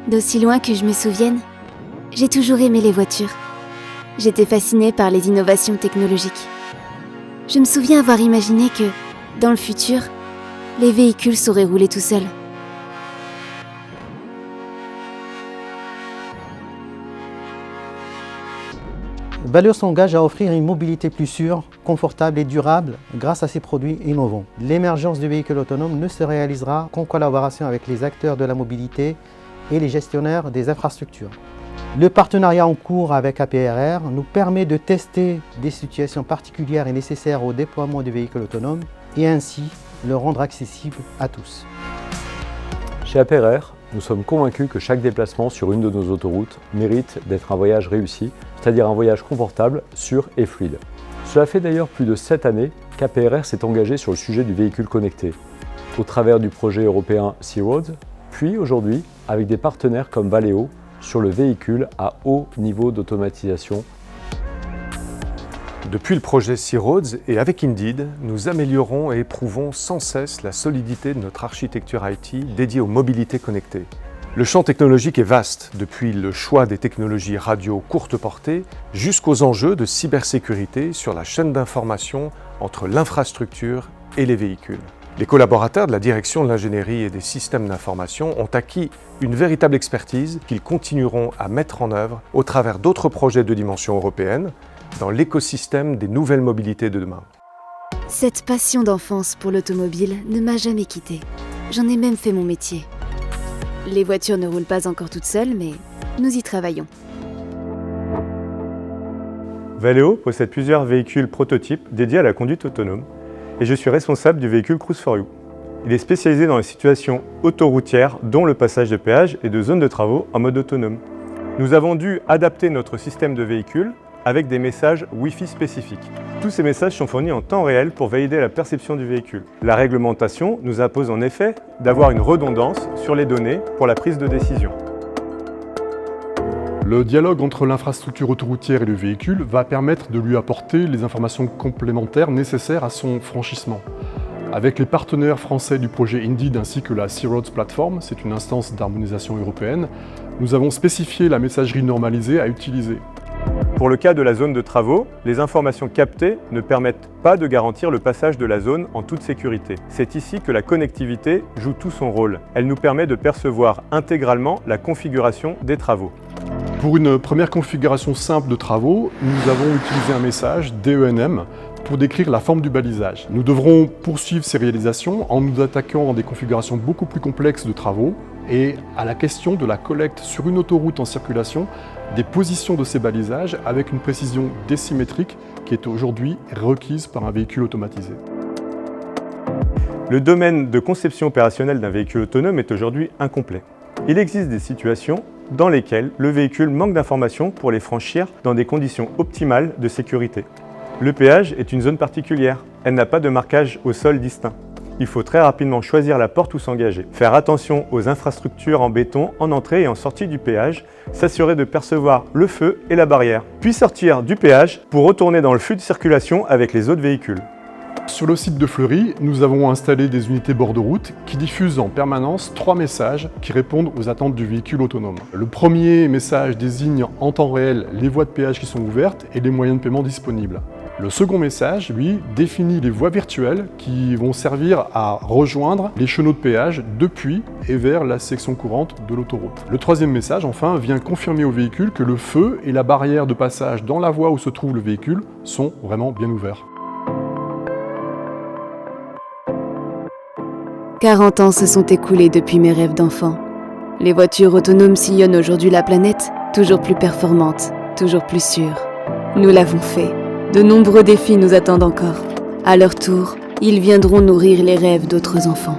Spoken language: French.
D'aussi loin que je me souvienne, j'ai toujours aimé les voitures. J'étais fascinée par les innovations technologiques. Je me souviens avoir imaginé que, dans le futur, les véhicules sauraient rouler tout seuls. Valeo s'engage à offrir une mobilité plus sûre, confortable et durable grâce à ses produits innovants. L'émergence du véhicule autonome ne se réalisera qu'en collaboration avec les acteurs de la mobilité et les gestionnaires des infrastructures. Le partenariat en cours avec APRR nous permet de tester des situations particulières et nécessaires au déploiement du véhicule autonome et ainsi le rendre accessible à tous. Chez APRR, nous sommes convaincus que chaque déplacement sur une de nos autoroutes mérite d'être un voyage réussi, c'est-à-dire un voyage confortable, sûr et fluide. Cela fait d'ailleurs plus de 7 années qu'APRR s'est engagé sur le sujet du véhicule connecté, au travers du projet européen C-Roads, puis aujourd'hui avec des partenaires comme Valeo sur le véhicule à haut niveau d'automatisation. Depuis le projet C-Roads et avec Indeed, nous améliorons et éprouvons sans cesse la solidité de notre architecture IT dédiée aux mobilités connectées. Le champ technologique est vaste, depuis le choix des technologies radio courte portée jusqu'aux enjeux de cybersécurité sur la chaîne d'information entre l'infrastructure et les véhicules. Les collaborateurs de la direction de l'ingénierie et des systèmes d'information ont acquis une véritable expertise qu'ils continueront à mettre en œuvre au travers d'autres projets de dimension européenne dans l'écosystème des nouvelles mobilités de demain. Cette passion d'enfance pour l'automobile ne m'a jamais quittée. J'en ai même fait mon métier. Les voitures ne roulent pas encore toutes seules, mais nous y travaillons. Valeo possède plusieurs véhicules prototypes dédiés à la conduite autonome et je suis responsable du véhicule Cruise4You. Il est spécialisé dans les situations autoroutières, dont le passage de péage et de zones de travaux en mode autonome. Nous avons dû adapter notre système de véhicule avec des messages Wi-Fi spécifiques. Tous ces messages sont fournis en temps réel pour valider la perception du véhicule. La réglementation nous impose en effet d'avoir une redondance sur les données pour la prise de décision. Le dialogue entre l'infrastructure autoroutière et le véhicule va permettre de lui apporter les informations complémentaires nécessaires à son franchissement. Avec les partenaires français du projet Indeed ainsi que la C-Roads Platform, c'est une instance d'harmonisation européenne, nous avons spécifié la messagerie normalisée à utiliser. Pour le cas de la zone de travaux, les informations captées ne permettent pas de garantir le passage de la zone en toute sécurité. C'est ici que la connectivité joue tout son rôle. Elle nous permet de percevoir intégralement la configuration des travaux. Pour une première configuration simple de travaux, nous avons utilisé un message DENM pour décrire la forme du balisage. Nous devrons poursuivre ces réalisations en nous attaquant à des configurations beaucoup plus complexes de travaux et à la question de la collecte sur une autoroute en circulation des positions de ces balisages avec une précision décimétrique qui est aujourd'hui requise par un véhicule automatisé. Le domaine de conception opérationnelle d'un véhicule autonome est aujourd'hui incomplet. Il existe des situations dans lesquelles le véhicule manque d'informations pour les franchir dans des conditions optimales de sécurité. Le péage est une zone particulière, elle n'a pas de marquage au sol distinct. Il faut très rapidement choisir la porte où s'engager, faire attention aux infrastructures en béton en entrée et en sortie du péage, s'assurer de percevoir le feu et la barrière, puis sortir du péage pour retourner dans le flux de circulation avec les autres véhicules. Sur le site de Fleury, nous avons installé des unités bord de route qui diffusent en permanence 3 messages qui répondent aux attentes du véhicule autonome. Le premier message désigne en temps réel les voies de péage qui sont ouvertes et les moyens de paiement disponibles. Le second message, lui, définit les voies virtuelles qui vont servir à rejoindre les chenaux de péage depuis et vers la section courante de l'autoroute. Le troisième message, enfin, vient confirmer au véhicule que le feu et la barrière de passage dans la voie où se trouve le véhicule sont vraiment bien ouverts. 40 ans se sont écoulés depuis mes rêves d'enfant. Les voitures autonomes sillonnent aujourd'hui la planète, toujours plus performantes, toujours plus sûres. Nous l'avons fait. De nombreux défis nous attendent encore. À leur tour, ils viendront nourrir les rêves d'autres enfants.